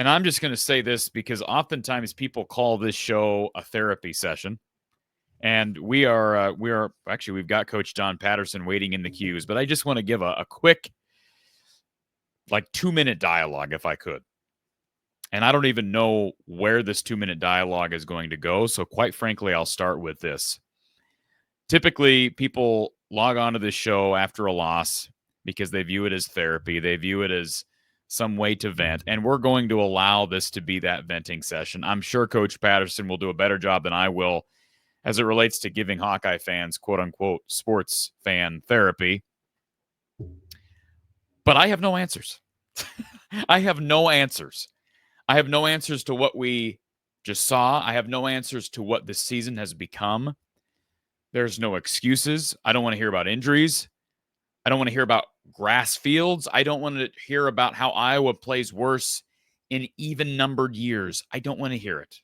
And I'm just going to say this because oftentimes people call this show a therapy session. And we are actually, we've got Coach Don Patterson waiting in the queues, but I just want to give a quick, like 2-minute dialogue if I could. And I don't even know where this 2-minute dialogue is going to go. So quite frankly, I'll start with this. Typically, people log on to this show after a loss because they view it as therapy. They view it as some way to vent. And we're going to allow this to be that venting session. I'm sure Coach Patterson will do a better job than I will as it relates to giving Hawkeye fans, quote unquote, sports fan therapy. But I have no answers. I have no answers. I have no answers to what we just saw. I have no answers to what this season has become. There's no excuses. I don't want to hear about injuries. I don't want to hear about grass fields. I don't want to hear about how Iowa plays worse in even-numbered years. I don't want to hear it.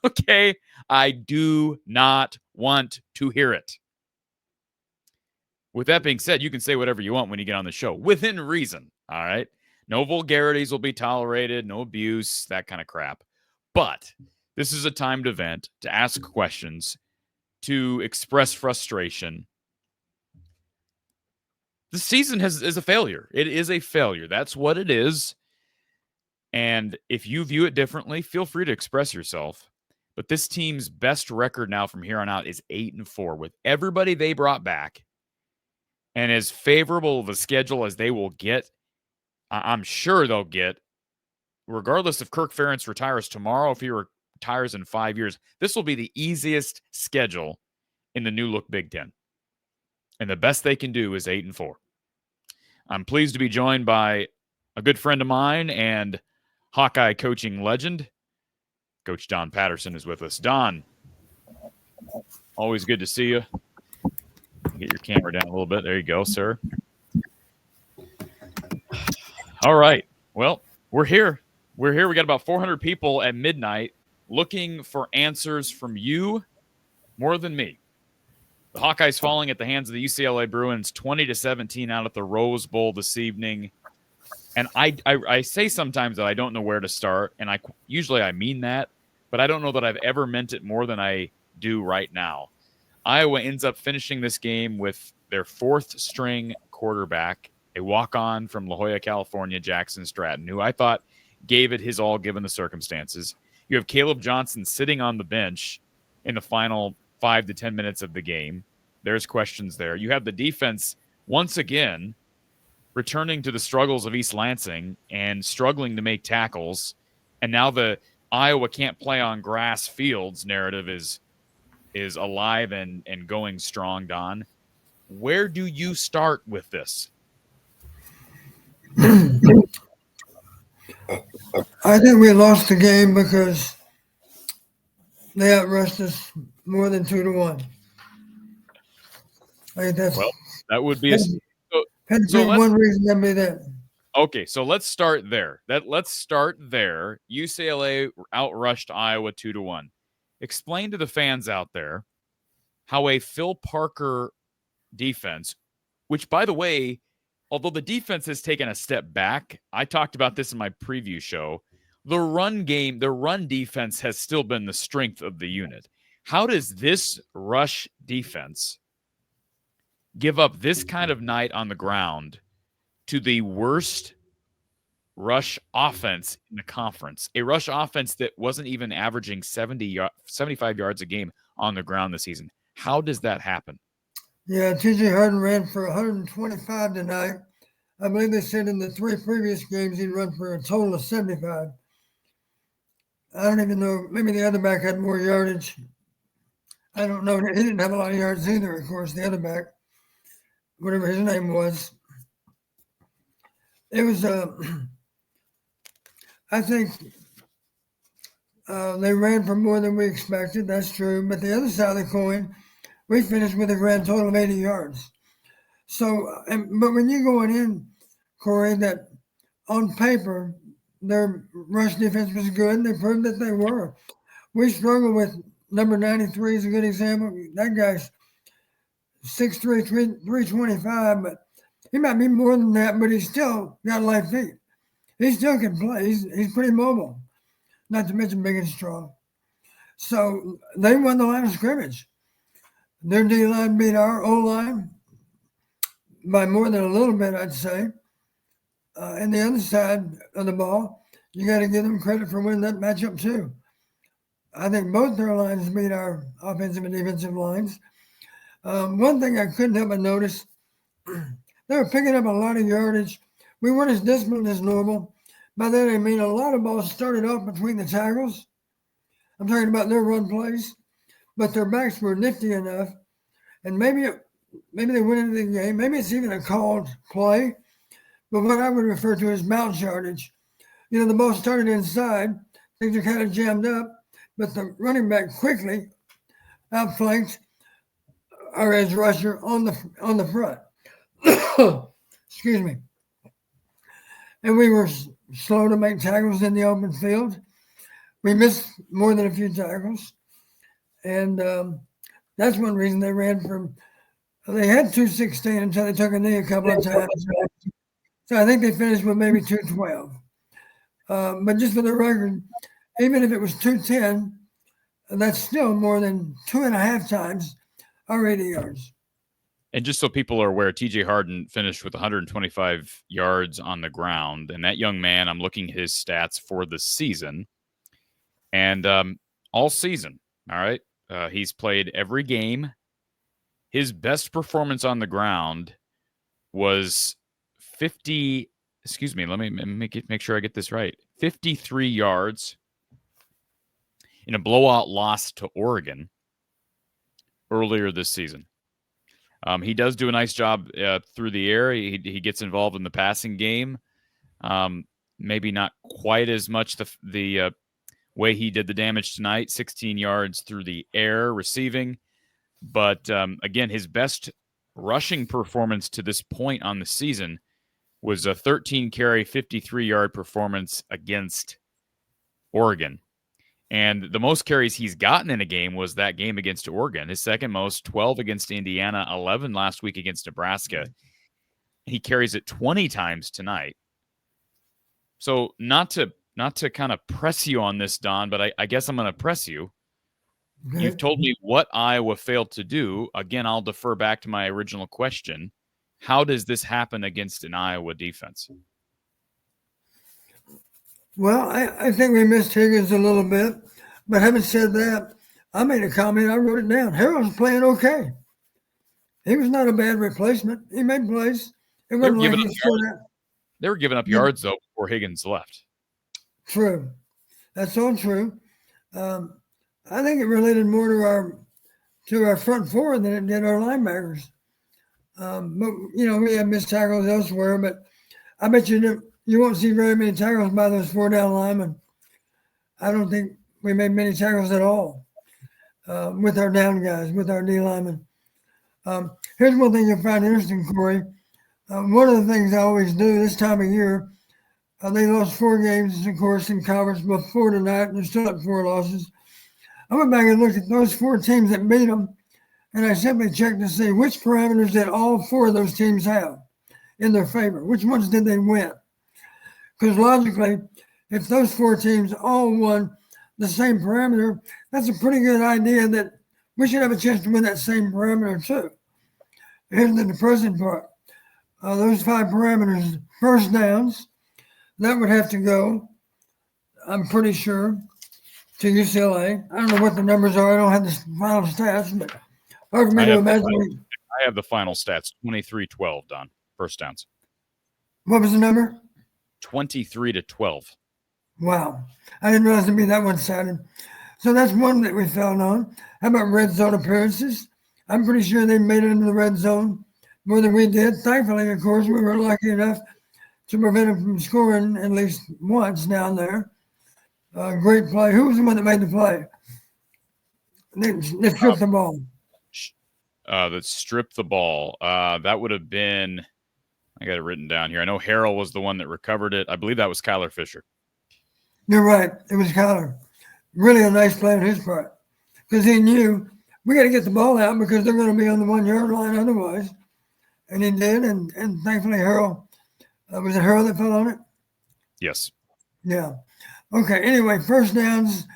Okay? I do not want to hear it. With that being said, you can say whatever you want when you get on the show, within reason, all right? No vulgarities will be tolerated, no abuse, that kind of crap. But this is a time to vent, to ask questions, to express frustration. The season is a failure. It is a failure. That's what it is. And if you view it differently, feel free to express yourself. But this team's best record now from here on out is 8-4 with everybody they brought back. And as favorable of a schedule as they will get, I'm sure they'll get, regardless if Kirk Ferentz retires tomorrow, if he retires in 5 years, this will be the easiest schedule in the new look Big Ten. And the best they can do is 8-4. I'm pleased to be joined by a good friend of mine and Hawkeye coaching legend. Coach Don Patterson is with us. Don, always good to see you. Get your camera down a little bit. There you go, sir. All right. Well, we're here. We're here. We got about 400 people at midnight looking for answers from you more than me. The Hawkeyes falling at the hands of the UCLA Bruins 20-17 out at the Rose Bowl this evening. And I say sometimes that I don't know where to start, and usually I mean that, but I don't know that I've ever meant it more than I do right now. Iowa ends up finishing this game with their fourth-string quarterback, a walk-on from La Jolla, California, Jackson Stratton, who I thought gave it his all given the circumstances. You have Caleb Johnson sitting on the bench in the final 5 to 10 minutes of the game. There's questions there. You have the defense once again returning to the struggles of East Lansing and struggling to make tackles. And now the Iowa can't play on grass fields narrative is alive and going strong, Don. Where do you start with this? I think we lost the game because they outrushed us more than 2-1. I think that's that would be one reason that'd be that. Okay, so let's start there. Let's start there. UCLA outrushed Iowa 2-1. Explain to the fans out there how a Phil Parker defense, which, by the way, although the defense has taken a step back, I talked about this in my preview show, the run defense has still been the strength of the unit. How does this rush defense give up this kind of night on the ground to the worst rush offense in the conference? A rush offense that wasn't even averaging 75 yards a game on the ground this season. How does that happen? Yeah, T.J. Harden ran for 125 tonight. I believe they said in the 3 previous games he'd run for a total of 75. I don't even know. Maybe the other back had more yardage. I don't know. He didn't have a lot of yards either, of course, the other back, whatever his name was. It was, I think they ran for more than we expected. That's true. But the other side of the coin, we finished with a grand total of 80 yards. So, but when you're going in, Corey, that on paper, their rush defense was good. They proved that they were. We struggled with number 93 is a good example. That guy's 6'3", 325, but he might be more than that, but he's still got light feet. he still can play. He's pretty mobile, not to mention big and strong. So they won the line of scrimmage. Their D line beat our O line by more than a little bit, I'd say. And the other side of the ball, you got to give them credit for winning that matchup too. I think both their lines beat our offensive and defensive lines. One thing I couldn't help but notice, they were picking up a lot of yardage. We weren't as disciplined as normal. By that I mean a lot of balls started off between the tackles. I'm talking about their run plays, but their backs were nifty enough, and maybe they went into the game. Maybe it's even a called play, but what I would refer to as bounce yardage. The ball started inside, things are kind of jammed up, but the running back quickly outflanked our edge rusher on the front. Excuse me. And we were slow to make tackles in the open field. We missed more than a few tackles. And that's one reason they ran from, they had 216 until they took a knee a couple of times. So I think they finished with maybe 212. But just for the record, even if it was 210, that's still more than 2.5 times our 80 yards. And just so people are aware, TJ Harden finished with 125 yards on the ground. And that young man, I'm looking at his stats for the season. And all season, all right, he's played every game. His best performance on the ground was 50, excuse me, let me make sure I get this right. 53 yards in a blowout loss to Oregon earlier this season. He does do a nice job through the air. He gets involved in the passing game. Maybe not quite as much the way he did the damage tonight, 16 yards through the air receiving. But again, his best rushing performance to this point on the season was a 13-carry, 53-yard performance against Oregon. And the most carries he's gotten in a game was that game against Oregon. His second most, 12 against Indiana, 11 last week against Nebraska. He carries it 20 times tonight. So not to kind of press you on this, Don, but I guess I'm going to press you. Okay. You've told me what Iowa failed to do. Again, I'll defer back to my original question. How does this happen against an Iowa defense? Well, I think we missed Higgins a little bit. But having said that, I made a comment. I wrote it down. Harold's playing okay. He was not a bad replacement. He made plays. It wasn't like he scored out. They were giving up yards, though, before Higgins left. True. That's all true. I think it related more to our front four than it did our linebackers. But, we have missed tackles elsewhere, but I bet you won't see very many tackles by those 4 down linemen. I don't think we made many tackles at all with our down guys, with our D linemen. Here's one thing you'll find interesting, Corey. One of the things I always do this time of year, they lost 4 games, of course, in conference before tonight. They're still at 4 losses. I went back and looked at those 4 teams that beat them, and I simply checked to see which parameters did all 4 of those teams have in their favor. Which ones did they win? Because logically, if those 4 teams all won the same parameter, that's a pretty good idea that we should have a chance to win that same parameter too. Here's the depressing part. Those 5 parameters, first downs, that would have to go, I'm pretty sure, to UCLA. I don't know what the numbers are. I don't have the final stats, but hard for me to imagine. I have the final stats, 23-12, Don, first downs. What was the number? 23-12. Wow. I didn't realize it'd be that one-sided. So that's one that we fell on. How about red zone appearances? I'm pretty sure they made it into the red zone more than we did. Thankfully, of course, we were lucky enough to prevent them from scoring at least once down there. Great play. Who was the one that made the play? They stripped the ball. That stripped the ball. That would have been, I got it written down here. I know Harrell was the one that recovered it. I believe that was Kyler Fisher. You're right. It was Kyler. Really a nice play on his part. Because he knew we got to get the ball out because they're going to be on the 1-yard line otherwise. And he did. And thankfully, Harrell, was it Harrell that fell on it? Yes. Yeah. Okay. Anyway, first downs,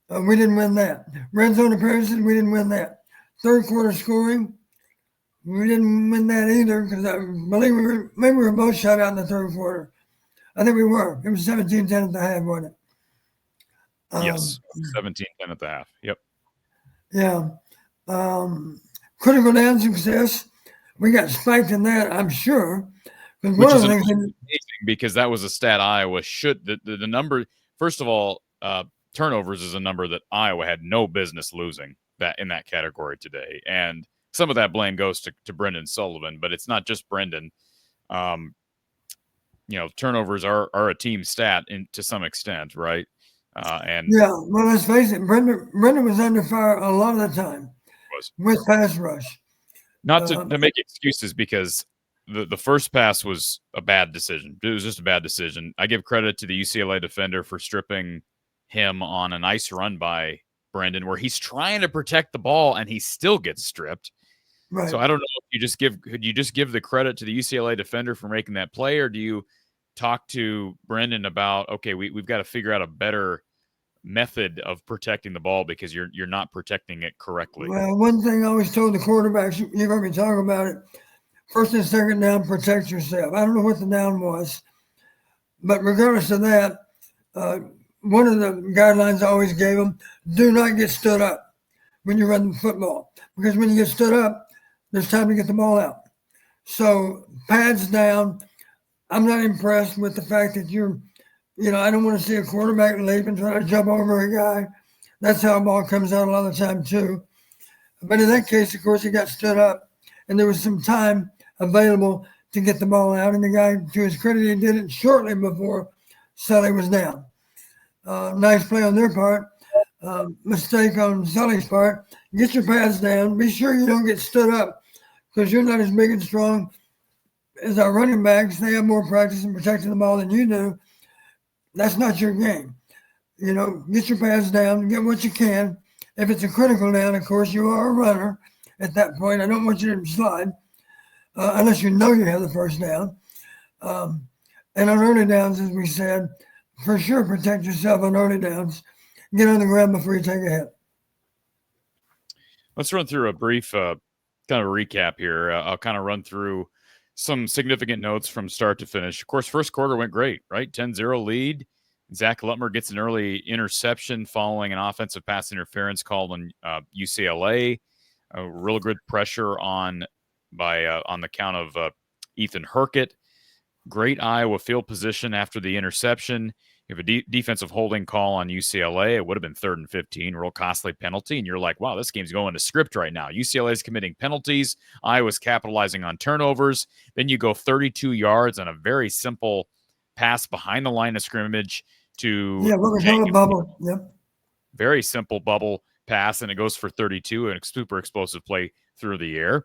we didn't win that. Red zone appearances, we didn't win that. Third quarter scoring, we didn't win that either because I believe maybe we were both shut out in the third quarter. I think we were. It was 17-10 at the half, wasn't it? Yes. 17-10 at the half. Yep. Yeah. Critical down success, we got spiked in that, I'm sure. Which is amazing because that was a stat Iowa should the number. First of all, turnovers is a number that Iowa had no business losing that in that category today, and some of that blame goes to Brendan Sullivan, but it's not just Brendan. Turnovers are a team stat to some extent, right? And yeah, well, let's face it, Brendan was under fire a lot of the time with pass rush. Not to make excuses because the first pass was a bad decision. It was just a bad decision. I give credit to the UCLA defender for stripping him on a nice run by Brendan where he's trying to protect the ball and he still gets stripped. Right. So I don't know if could you just give the credit to the UCLA defender for making that play, or do you talk to Brendan about, okay, we've got to figure out a better method of protecting the ball because you're not protecting it correctly? Well, one thing I always told the quarterbacks, you've heard me talk about it, first and second down, protect yourself. I don't know what the down was, but regardless of that, one of the guidelines I always gave them, do not get stood up when you run the football, because when you get stood up, there's time to get the ball out. So pads down. I'm not impressed with the fact that I don't want to see a quarterback leap and try to jump over a guy. That's how a ball comes out a lot of the time too. But in that case, of course, he got stood up and there was some time available to get the ball out. And the guy, to his credit, he did it shortly before Sully was down. Nice play on their part. Mistake on Sully's part. Get your pads down. Be sure you don't get stood up because you're not as big and strong as our running backs. They have more practice in protecting the ball than you do. That's not your game. Get your pads down, get what you can. If it's a critical down, of course, you are a runner at that point. I don't want you to slide unless you know you have the first down. And on early downs, as we said, for sure, protect yourself on early downs. Get on the ground before you take a hit. Let's run through a brief kind of recap here. I'll kind of run through some significant notes from start to finish. Of course, first quarter went great, right? 10-0 lead. Zach Lutmer gets an early interception following an offensive pass interference called on UCLA. Real good pressure on the count of Ethan Herkett. Great Iowa field position after the interception. You have a defensive holding call on UCLA. It would have been 3rd and 15, real costly penalty. And you're like, wow, this game's going to script right now. UCLA is committing penalties. Iowa's capitalizing on turnovers. Then you go 32 yards on a very simple pass behind the line of scrimmage to what was on a bubble. Yep. Very simple bubble pass, and it goes for 32, and a super explosive play through the air.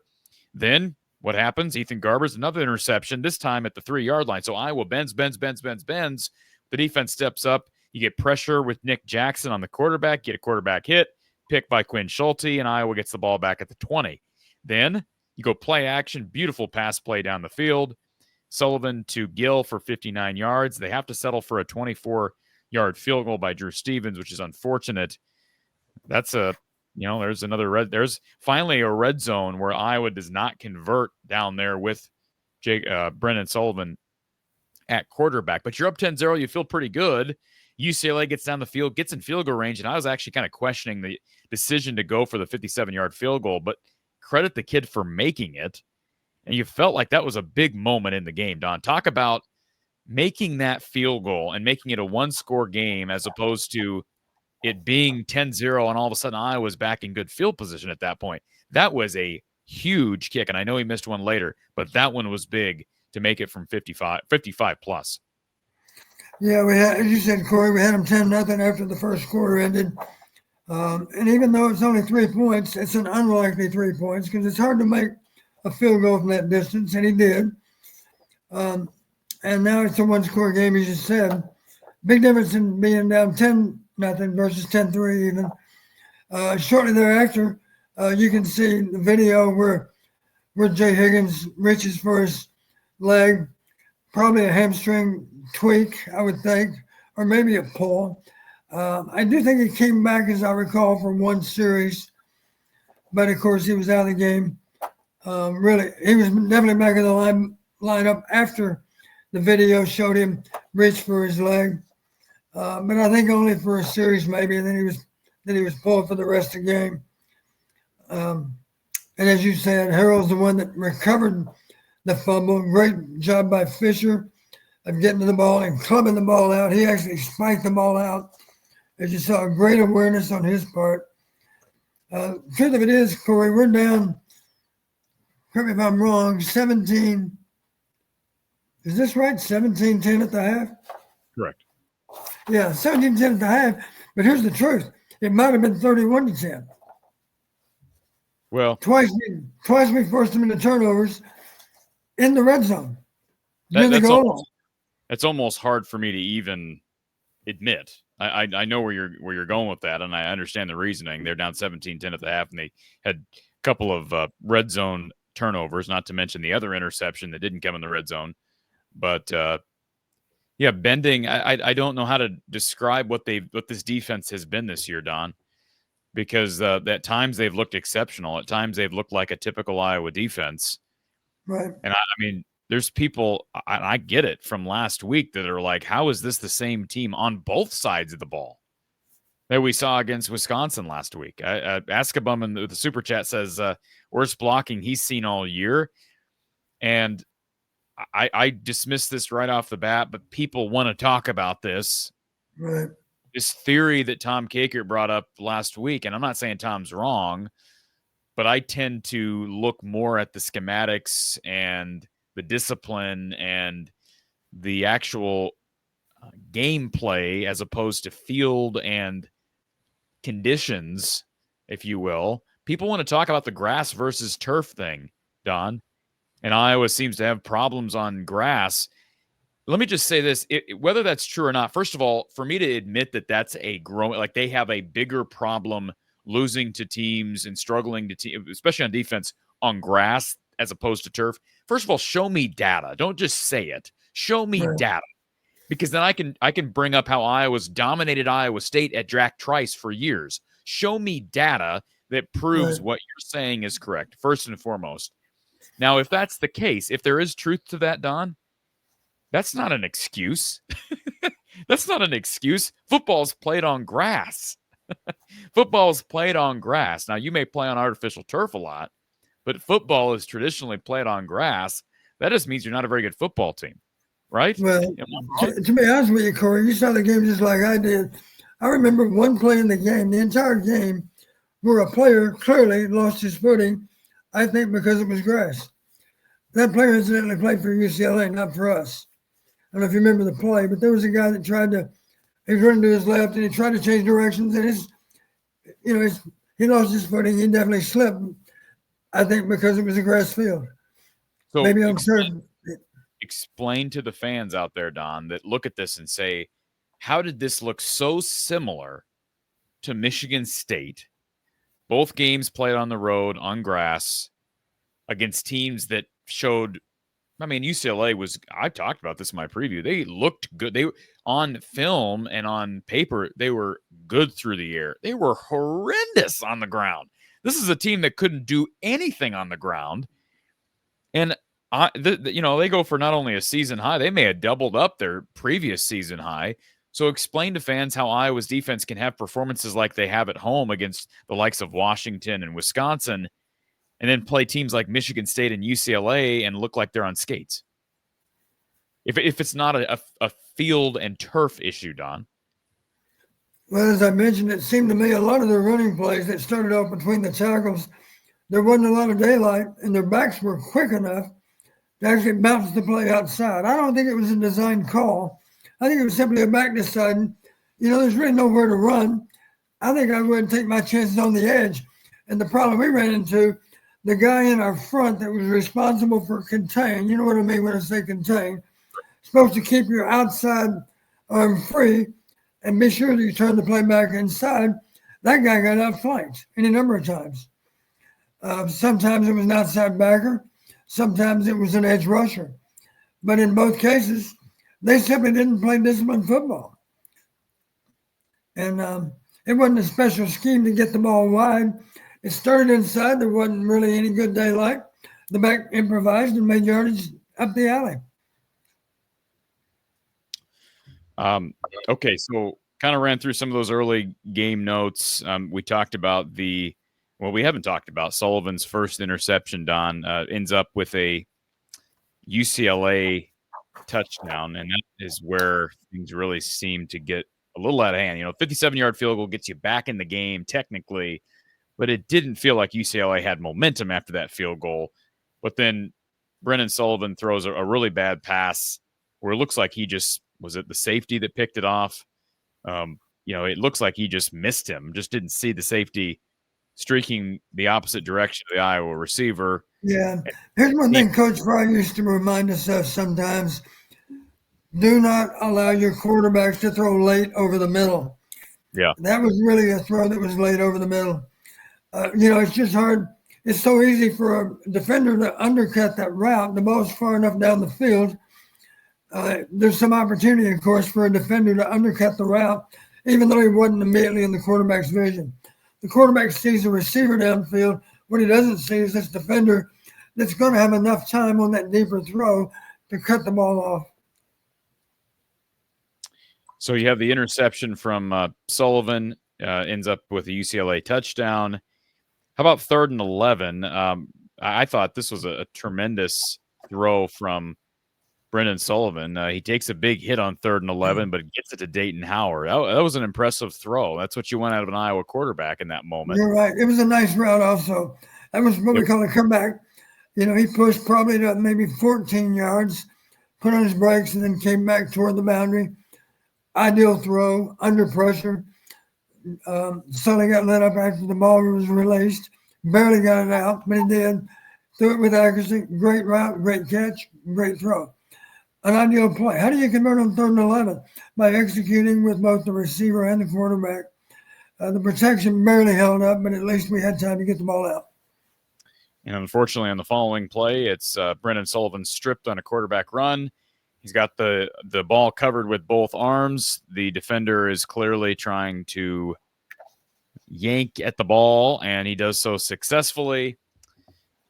Then what happens? Ethan Garber's another interception, this time at the 3-yard line. So Iowa bends. The defense steps up. You get pressure with Nick Jackson on the quarterback, get a quarterback hit, picked by Quinn Schulte, and Iowa gets the ball back at the 20. Then you go play action, beautiful pass play down the field. Sullivan to Gill for 59 yards. They have to settle for a 24-yard field goal by Drew Stevens, which is unfortunate. That's there's finally a red zone where Iowa does not convert down there with Brendan Sullivan at quarterback, but you're up 10-0. You feel pretty good. UCLA gets down the field, gets in field goal range, and I was actually kind of questioning the decision to go for the 57-yard field goal, but credit the kid for making it. And you felt like that was a big moment in the game, Don. Talk about making that field goal and making it a one-score game as opposed to it being 10-0 and all of a sudden Iowa's back in good field position at that point. That was a huge kick, and I know he missed one later, but that one was big to make it from 55 plus. Yeah, we had, as you said, Corey, we had them 10-0 after the first quarter ended. And even though it's only 3 points, it's an unlikely 3 points because it's hard to make a field goal from that distance, and he did. And now it's a one-score game, as you said. Big difference in being down 10-0 versus 10-3 even. Shortly thereafter, you can see the video where Jay Higgins reaches for his leg, probably a hamstring tweak, I would think, or maybe a pull. I do think he came back, as I recall, from one series, but of course he was out of the game. Really, he was definitely back in the lineup after the video showed him reach for his leg. But I think only for a series, maybe, and then he was pulled for the rest of the game. And as you said, Harold's the one that recovered the fumble. Great job by Fisher of getting to the ball and clubbing the ball out. He actually spiked the ball out. As you saw, great awareness on his part. Truth of it is, Corey, we're down, correct me if I'm wrong, 17. Is this right? 17-10 at the half? Correct. Yeah, 17-10 at the half. But here's the truth. It might have been 31-10. Well, twice we forced them into turnovers in the red zone. That's almost hard for me to even admit. I know where you're going with that, and I understand the reasoning. They're down 17-10 at the half, and they had a couple of red zone turnovers, not to mention the other interception that didn't come in the red zone. But yeah, bending. I don't know how to describe what this defense has been this year, Don, because at times they've looked exceptional. At times they've looked like a typical Iowa defense. Right. And I mean, there's people, I get it, from last week that are like, how is this the same team on both sides of the ball that we saw against Wisconsin last week? Askabum in the super chat says, worst blocking he's seen all year. And I dismiss this right off the bat, but people want to talk about this. Right. This theory that Tom Kakert brought up last week, and I'm not saying Tom's wrong, but I tend to look more at the schematics and the discipline and the actual gameplay as opposed to field and conditions, if you will. People want to talk about the grass versus turf thing, Don, and Iowa seems to have problems on grass. Let me just say this, whether that's true or not. First of all, for me to admit that that's a growing, like they have a bigger problem losing to teams and struggling to especially on defense, on grass as opposed to turf. First of all, show me data. Don't just say it. Show me data, because then I can bring up how Iowa's dominated Iowa State at Jack Trice for years. Show me data that proves what you're saying is correct, first and foremost. Now, if that's the case, if there is truth to that, Don, that's not an excuse. That's not an excuse. Football's played on grass. Football's played on grass. Now, you may play on artificial turf a lot, but football is traditionally played on grass. That just means you're not a very good football team, right? Well, to be honest with you, Corey, you saw the game just like I did. I remember one play in the game, the entire game, where a player clearly lost his footing, I think because it was grass. That player incidentally played for UCLA, not for us. I don't know if you remember the play, but there was a guy that he was running to his left and he tried to change directions, and he lost his footing. He definitely slipped, I think, because it was a grass field. So maybe I'm certain. Explain to the fans out there, Don, that look at this and say, how did this look so similar to Michigan State? Both games played on the road, on grass, against teams that showed, I mean, UCLA was, I talked about this in my preview. They looked good. They on film and on paper, they were good through the air. They were horrendous on the ground. This is a team that couldn't do anything on the ground. And they go for not only a season high, they may have doubled up their previous season high. So explain to fans how Iowa's defense can have performances like they have at home against the likes of Washington and Wisconsin, and then play teams like Michigan State and UCLA and look like they're on skates. If it's not a field and turf issue, Don. Well, as I mentioned, it seemed to me a lot of the running plays that started off between the tackles, there wasn't a lot of daylight, and their backs were quick enough to actually bounce the play outside. I don't think it was a design call. I think it was simply a back deciding, there's really nowhere to run. I think I would take my chances on the edge. And the problem we ran into, the guy in our front that was responsible for contain, you know what I mean when I say contain, supposed to keep your outside arm free and be sure that you turn the play back inside. That guy got outflanked any number of times. Sometimes it was an outside backer. Sometimes it was an edge rusher. But in both cases, They simply didn't play disciplined football. And it wasn't a special scheme to get the ball wide. It started inside. There wasn't really any good daylight. The back improvised and made yardage up the alley. Okay, so kind of ran through some of those early game notes. We talked about we haven't talked about Sullivan's first interception, Don. Ends up with a UCLA touchdown, and that is where things really seem to get a little out of hand. 57-yard field goal gets you back in the game technically, but it didn't feel like UCLA had momentum after that field goal. But then Brennan Sullivan throws a really bad pass where it looks like was it the safety that picked it off? It looks like he just missed him, just didn't see the safety streaking the opposite direction of the Iowa receiver. Yeah. Here's one thing Coach Fry used to remind us of sometimes. Do not allow your quarterbacks to throw late over the middle. Yeah. That was really a throw that was late over the middle. It's just hard. It's so easy for a defender to undercut that route. The ball's far enough down the field. There's some opportunity, of course, for a defender to undercut the route, even though he wasn't immediately in the quarterback's vision. The quarterback sees the receiver downfield. What he doesn't see is this defender that's going to have enough time on that deeper throw to cut the ball off. So you have the interception from Sullivan, ends up with a UCLA touchdown. How about 3rd and 11? I thought this was a tremendous throw from Brennan Sullivan. He takes a big hit on 3rd and 11, but gets it to Dayton Howard. That was an impressive throw. That's what you want out of an Iowa quarterback in that moment. You're right. It was a nice route also. That was what we call a comeback. He pushed probably to maybe 14 yards, put on his brakes, and then came back toward the boundary. Ideal throw, under pressure. Sully got let up after the ball was released. Barely got it out, but he did. Threw it with accuracy. Great route, great catch, great throw. An ideal play. How do you convert on 3rd and 11? By executing with both the receiver and the quarterback. The protection barely held up, but at least we had time to get the ball out. And unfortunately, on the following play, it's Brennan Sullivan stripped on a quarterback run. He's got the ball covered with both arms. The defender is clearly trying to yank at the ball, and he does so successfully.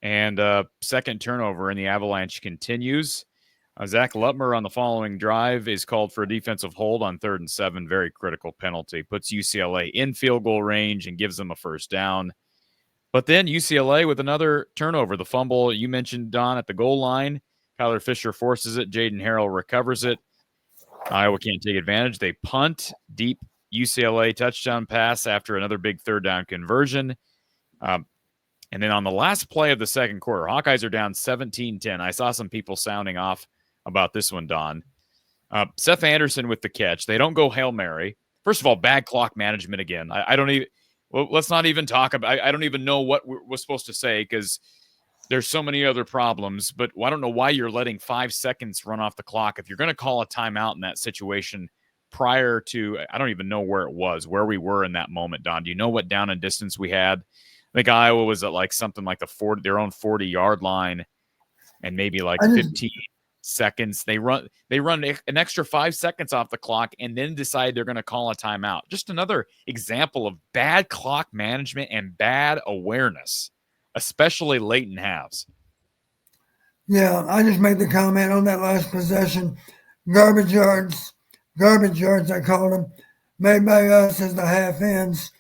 And second turnover, and the Avalanche continues. Zach Lutmer on the following drive is called for a defensive hold on 3rd and 7. Very critical penalty. Puts UCLA in field goal range and gives them a first down. But then UCLA with another turnover. The fumble you mentioned, Don, at the goal line. Kyler Fisher forces it. Jaden Harrell recovers it. Iowa can't take advantage. They punt. Deep UCLA touchdown pass after another big 3rd down conversion. And then on the last play of the second quarter, Hawkeyes are down 17-10. I saw some people sounding off about this one, Don. Seth Anderson with the catch. They don't go Hail Mary. First of all, bad clock management again. I don't even – well, let's not even talk about – I don't even know what we're supposed to say because there's so many other problems. But I don't know why you're letting 5 seconds run off the clock. If you're going to call a timeout in that situation prior to – I don't even know where it was, where we were in that moment, Don. Do you know what down and distance we had? I think Iowa was at like something like their own 40-yard line and maybe like 15 seconds. They run an extra 5 seconds off the clock and then decide they're going to call a timeout. Just another example of bad clock management and bad awareness, especially late in halves. Yeah, I just made the comment on that last possession. Garbage yards, I call them, made by us as the half ends.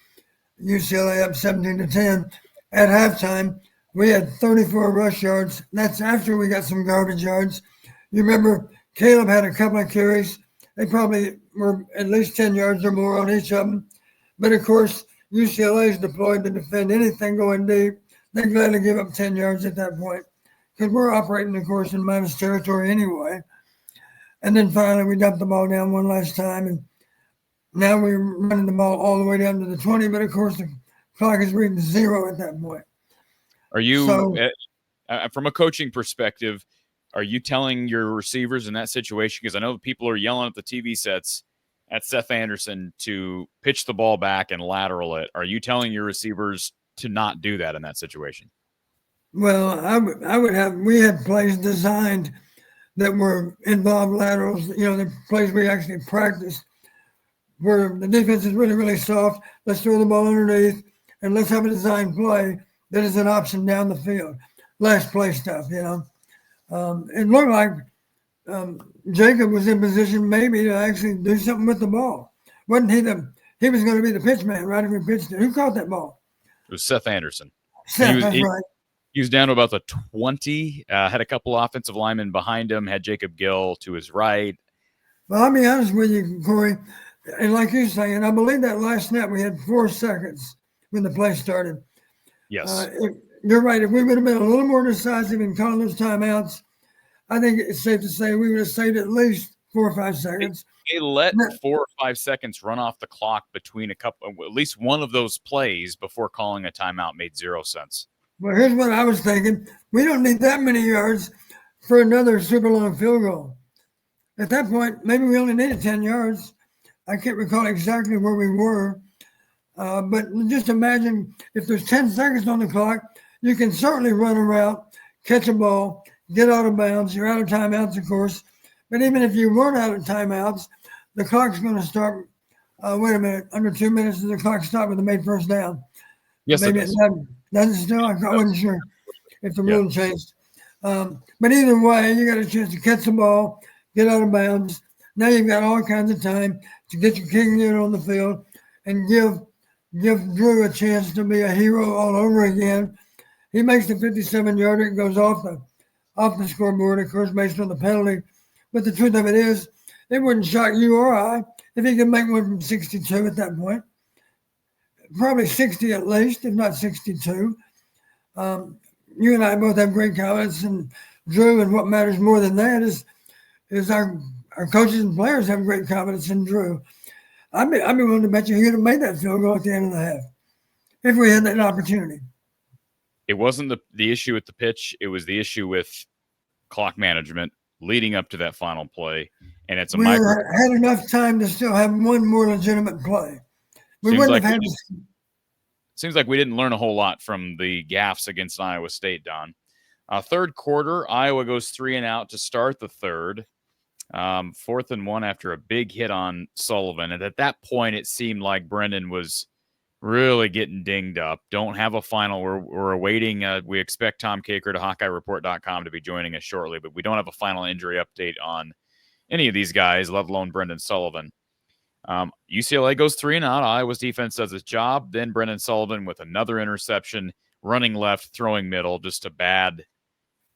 UCLA up 17-10. At halftime, we had 34 rush yards. That's after we got some garbage yards. You remember Caleb had a couple of carries. They probably were at least 10 yards or more on each of them. But, of course, UCLA is deployed to defend anything going deep. They gladly give up 10 yards at that point because we're operating, of course, in minus territory anyway. And then finally we dumped the ball down one last time, and now we're running the ball all the way down to the 20, but, of course, the clock is reading 0 at that point. Are you, from a coaching perspective, are you telling your receivers in that situation, because I know people are yelling at the TV sets at Seth Anderson to pitch the ball back and lateral it. Are you telling your receivers to not do that in that situation? Well, we had plays designed that were involved laterals, the plays we actually practiced, where the defense is really, really soft. Let's throw the ball underneath and let's have a design play that is an option down the field. Last play stuff, It looked like Jacob was in position maybe to actually do something with the ball. Wasn't he was going to be the pitch man, right? If he pitched it. Who caught that ball? It was Seth Anderson. Seth, that's right. He was down to about the 20, had a couple offensive linemen behind him, had Jacob Gill to his right. Well, I'll be honest with you, Corey. And like you're saying, I believe that last snap we had 4 seconds when the play started. Yes. You're right. If we would have been a little more decisive in calling those timeouts, I think it's safe to say we would have saved at least 4 or 5 seconds. They let 4 or 5 seconds run off the clock between at least one of those plays before calling a timeout made 0 sense. Well, here's what I was thinking. We don't need that many yards for another super long field goal. At that point, maybe we only needed 10 yards. I can't recall exactly where we were. But just imagine if there's 10 seconds on the clock, you can certainly run a route, catch a ball, get out of bounds. You're out of timeouts, of course. But even if you weren't out of timeouts, the clock's going to start. Wait a minute, under 2 minutes, does the clock stop with the made first down? Yes, maybe it does. Doesn't still. I wasn't sure if the rule changed. But either way, you got a chance to catch the ball, get out of bounds. Now you've got all kinds of time to get your king unit on the field and give Drew a chance to be a hero all over again. He makes the 57-yarder. It goes off the scoreboard, of course, based on the penalty. But the truth of it is, it wouldn't shock you or I if he could make one from 62 at that point. Probably 60 at least, if not 62. You and I both have great confidence in Drew, and what matters more than that is our coaches and players have great confidence in Drew. I'd be willing to bet you he would have made that field goal at the end of the half if we had that opportunity. It wasn't the issue with the pitch. It was the issue with clock management leading up to that final play. And it's we had enough time to still have one more legitimate play. Seems like we didn't learn a whole lot from the gaffes against Iowa State, Don. Third quarter, Iowa goes 3 and out to start the third. 4th and 1 after a big hit on Sullivan. And at that point, it seemed like Brendan was really getting dinged up. Don't have a final. We're awaiting. We expect Tom Caker to HawkeyeReport.com to be joining us shortly, but we don't have a final injury update on any of these guys, let alone Brendan Sullivan. UCLA goes 3 and out. Iowa's defense does its job. Then Brendan Sullivan with another interception, running left, throwing middle. Just a bad,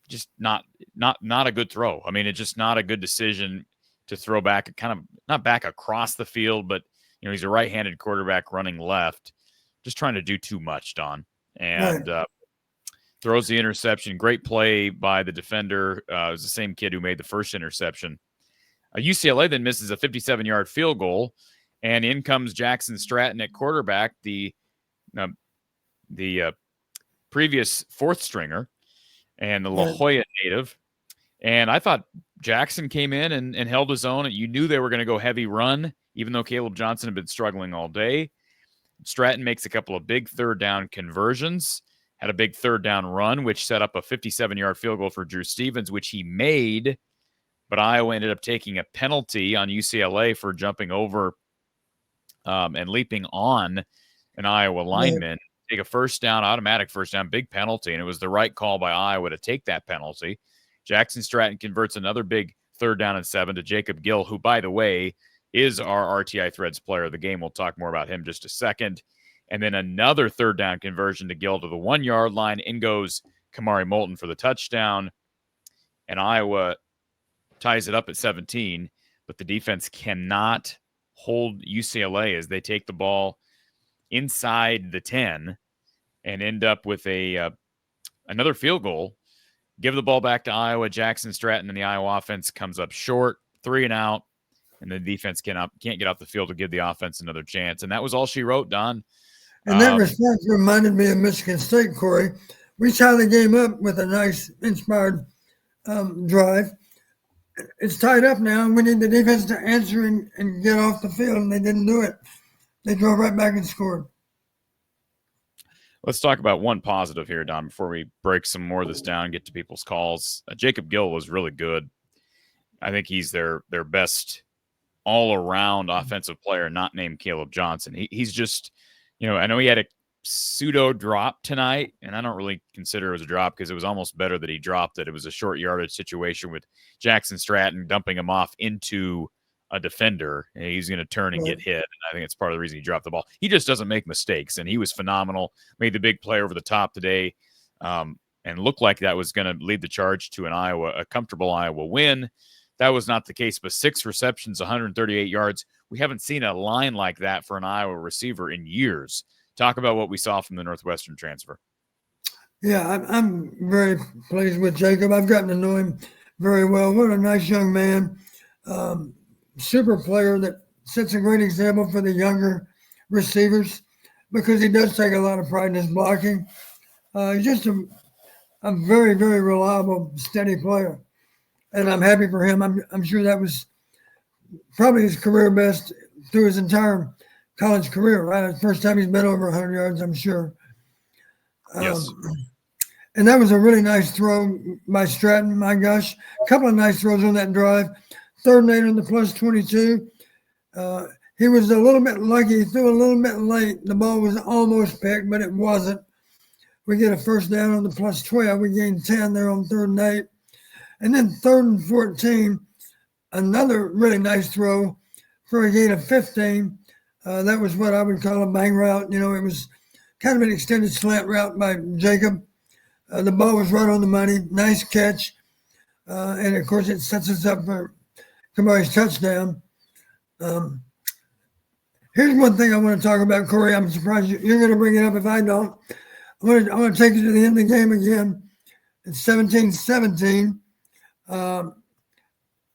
just not a good throw. I mean, it's just not a good decision to throw back, kind of not back across the field, but he's a right-handed quarterback running left, just trying to do too much, Don, and throws the interception. Great play by the defender. It was the same kid who made the first interception. UCLA then misses a 57-yard field goal, and in comes Jackson Stratton at quarterback, the previous fourth stringer and the La Jolla native. And I thought Jackson came in and held his own. You knew they were going to go heavy run, even though Caleb Johnson had been struggling all day. Stratton makes a couple of big third down conversions, had a big third down run, which set up a 57-yard field goal for Drew Stevens, which he made. But Iowa ended up taking a penalty on UCLA for jumping over and leaping on an Iowa lineman. Take a first down, automatic first down, big penalty. And it was the right call by Iowa to take that penalty. Jackson Stratton converts another big 3rd down and 7 to Jacob Gill, who, by the way, is our RTI Threads player of the game. We'll talk more about him in just a second. And then another 3rd down conversion to Gill to the 1-yard line. In goes Kamari Moulton for the touchdown. And Iowa ties it up at 17, but the defense cannot hold UCLA as they take the ball inside the 10 and end up with another field goal. Give the ball back to Iowa. Jackson Stratton and the Iowa offense comes up short, 3 and out, and the defense can't get off the field to give the offense another chance. And that was all she wrote, Don. And that response reminded me of Michigan State, Corey. We tie the game up with a nice inspired drive. It's tied up now, and we need the defense to answer and get off the field, and they didn't do it. They drove right back and scored. Let's talk about one positive here, Don, before we break some more of this down and get to people's calls. Jacob Gill was really good. I think he's their best all-around offensive player, not named Caleb Johnson. He's just, I know he had a pseudo drop tonight, and I don't really consider it as a drop because it was almost better that he dropped it. It was a short yardage situation with Jackson Stratton dumping him off into a defender, and he's going to turn and get hit. And I think it's part of the reason he dropped the ball. He just doesn't make mistakes, and he was phenomenal. Made the big play over the top today, and looked like that was going to lead the charge to a comfortable Iowa win. That was not the case, but 6 receptions, 138 yards. We haven't seen a line like that for an Iowa receiver in years. Talk about what we saw from the Northwestern transfer. Yeah, I'm very pleased with Jacob. I've gotten to know him very well. What a nice young man. Super player that sets a great example for the younger receivers because he does take a lot of pride in his blocking. He's just a very, very reliable, steady player. And I'm happy for him. I'm sure that was probably his career best through his entire college career, right? The first time he's been over 100 yards, I'm sure. Yes. And that was a really nice throw by Stratton. My gosh, a couple of nice throws on that drive. 3rd and 8 on the plus 22. He was a little bit lucky. He threw a little bit late. The ball was almost picked, but it wasn't. We get a first down on the plus 12. We gained 10 there on 3rd and 8. And then 3rd and 14, another really nice throw for a gain of 15. That was what I would call a bang route. It was kind of an extended slant route by Jacob. The ball was right on the money. Nice catch. And, of course, it sets us up for Kamari's touchdown. Here's one thing I want to talk about, Corey. I'm surprised you're going to bring it up if I don't. I want to take you to the end of the game again. It's 17-17.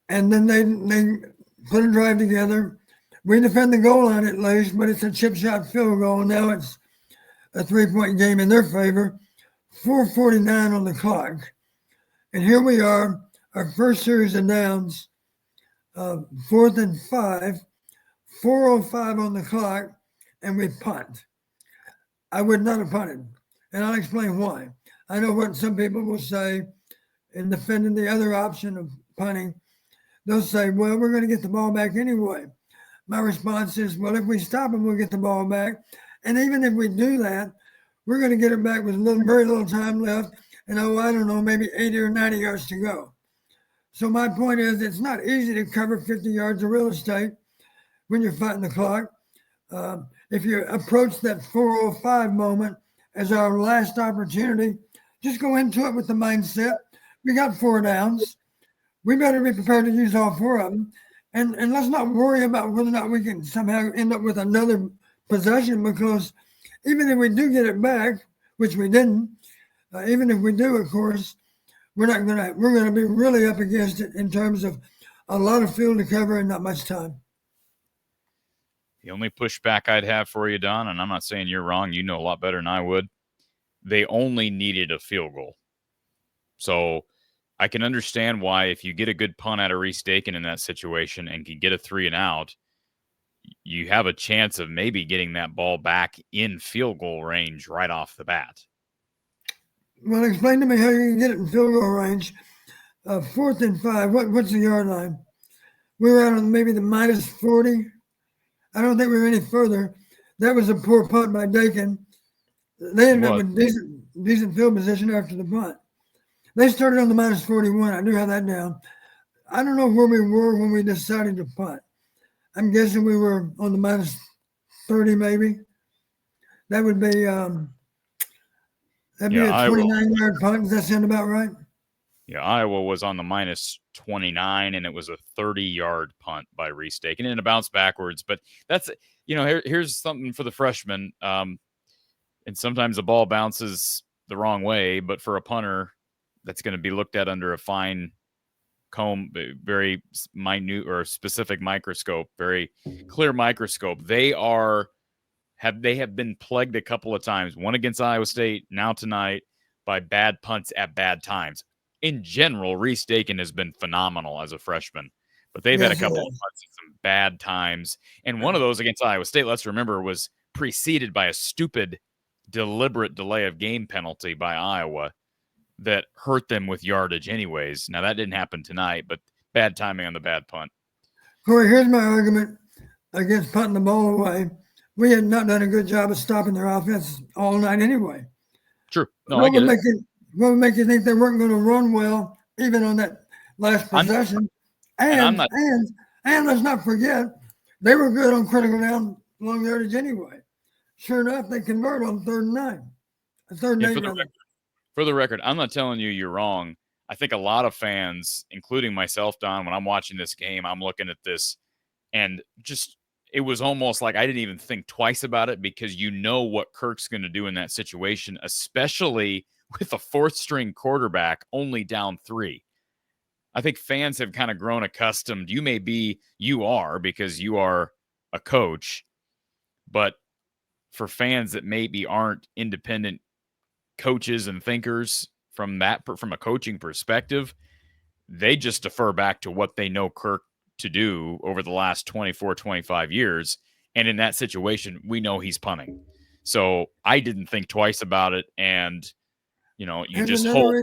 And then they put a drive together. We defend the goal line at least, but it's a chip shot field goal. Now it's a 3-point game in their favor. 4:49 on the clock. And here we are, our first series of downs, 4th and 5, 4:05 on the clock, and we punt. I would not have punted, and I'll explain why. I know what some people will say in defending the other option of punting. They'll say, well, we're going to get the ball back anyway. My response is, well, if we stop them, we'll get the ball back. And even if we do that, we're going to get it back with very little time left. And, I don't know, maybe 80 or 90 yards to go. So my point is it's not easy to cover 50 yards of real estate when you're fighting the clock. If you approach that 4:05 moment as our last opportunity, just go into it with the mindset, we got 4 downs. We better be prepared to use all 4 of them. And let's not worry about whether or not we can somehow end up with another possession, because even if we do get it back, which we didn't, even if we do, of course, we're going to be really up against it in terms of a lot of field to cover and not much time. The only pushback I'd have for you, Don, and I'm not saying you're wrong, you know a lot better than I would, they only needed a field goal. So I can understand why if you get a good punt out of Reese Dakin in that situation and can get a 3 and out, you have a chance of maybe getting that ball back in field goal range right off the bat. Well, explain to me how you can get it in field goal range. 4th and 5, what's the yard line? We were out on maybe the minus 40. I don't think we were any further. That was a poor punt by Dakin. They ended up with decent field position after the punt. They started on the minus 41. I do have that down. I don't know where we were when we decided to punt. I'm guessing we were on the minus 30 maybe. That would be that'd be a 29-yard punt. Does that sound about right? Yeah, Iowa was on the minus 29, and it was a 30-yard punt by Reese Dakin, and it bounced backwards. But that's, here's something for the freshmen. And sometimes the ball bounces the wrong way, but for a punter, that's going to be looked at under a fine comb, very minute or specific microscope, very clear microscope. They have been plagued a couple of times, one against Iowa State, now tonight, by bad punts at bad times. In general, Reese Dakin has been phenomenal as a freshman, but they've had a couple of punts at some bad times. And one of those against Iowa State, let's remember, was preceded by a stupid, deliberate delay of game penalty by Iowa that hurt them with yardage anyways. Now, that didn't happen tonight, but Bad timing on the bad punt. Corey, here's my argument against punting the ball away. We had not done a good job of stopping their offense all night anyway. True. No, I get it. What would make you think they weren't going to run well, even on that last possession? And let's not forget, they were good on critical down long yardage anyway. Sure enough, they convert on 3rd and 9. 3rd and 8, rather. For the record, I'm not telling you you're wrong. I think a lot of fans, including myself, Don, when I'm watching this game, I'm looking at this and just it was almost like I didn't even think twice about it because you know what Kirk's going to do in that situation, especially with a 4th-string quarterback only down 3. I think fans have kind of grown accustomed. You are because you are a coach, but for fans that maybe aren't independent coaches and thinkers from a coaching perspective, they just defer back to what they know Kirk to do over the last 24, 25 years. And in that situation, we know he's punting. So I didn't think twice about it. And, you just hope.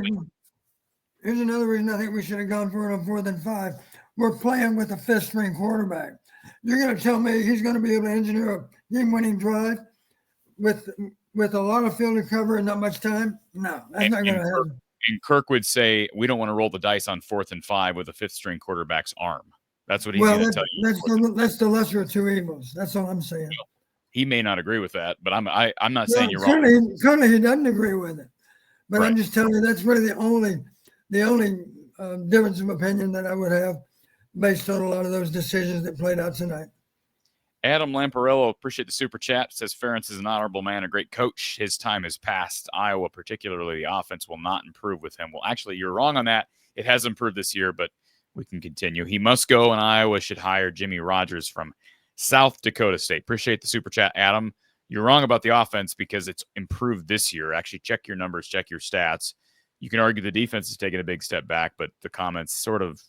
Here's another reason I think we should have gone for it on 4th and 5. We're playing with a 5th-string quarterback. You're going to tell me he's going to be able to engineer a game-winning drive with a lot of field to cover and not much time? No, that's not going to happen. And Kirk would say, we don't want to roll the dice on 4th and 5 with a 5th-string quarterback's arm. That's what he's going to tell you. That's the lesser of two evils. That's all I'm saying. He may not agree with that, but I'm not saying you're wrong. Certainly he doesn't agree with it. But right. I'm just telling you that's really the only difference of opinion that I would have based on a lot of those decisions that played out tonight. Adam Lamparello, appreciate the super chat. Says Ferentz is an honorable man, a great coach. His time has passed. Iowa, particularly the offense, will not improve with him. Well, actually, you're wrong on that. It has improved this year, but we can continue. He must go, and Iowa should hire Jimmy Rogers from South Dakota State. Appreciate the super chat, Adam. You're wrong about the offense because it's improved this year. Actually, check your numbers, check your stats. You can argue the defense is taking a big step back, but the comments sort of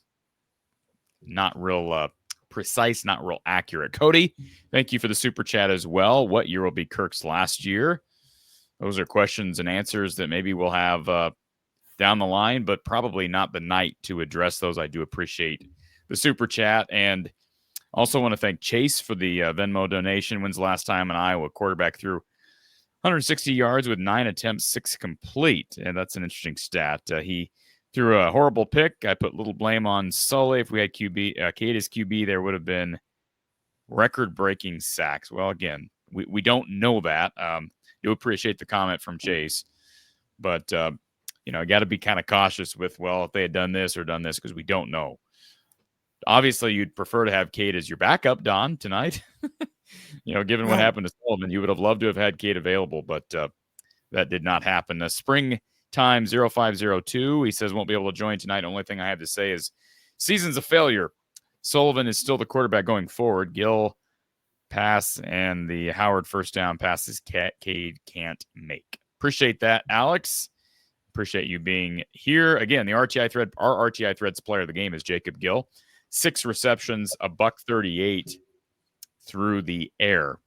not real precise, not real accurate. Cody, thank you for the super chat as well. What year will be Kirk's last year? Those are questions and answers that maybe we'll have down the line, but probably not the night to address those. I do appreciate the super chat. And also want to thank Chase for the Venmo donation. When's the last time an Iowa quarterback threw 160 yards with 9 attempts, 6 complete? And that's an interesting stat. He threw a horrible pick. I put little blame on Sully. If we had Kate's QB, there would have been record-breaking sacks. Well, again, we don't know that. You'll appreciate the comment from Chase. But, got to be kind of cautious with, if they had done this or done this, because we don't know. Obviously, you'd prefer to have Kate as your backup, Don, tonight. Given what happened to Sullivan, you would have loved to have had Kate available, but that did not happen. Springtime 0502, he says, won't be able to join tonight. Only thing I have to say is season's a failure. Sullivan is still the quarterback going forward. Gill pass and the Howard first down passes Cade can't make. Appreciate that, Alex. Appreciate you being here. Again, our RTI Threads player of the game is Jacob Gill. 6 receptions, $138 through the air.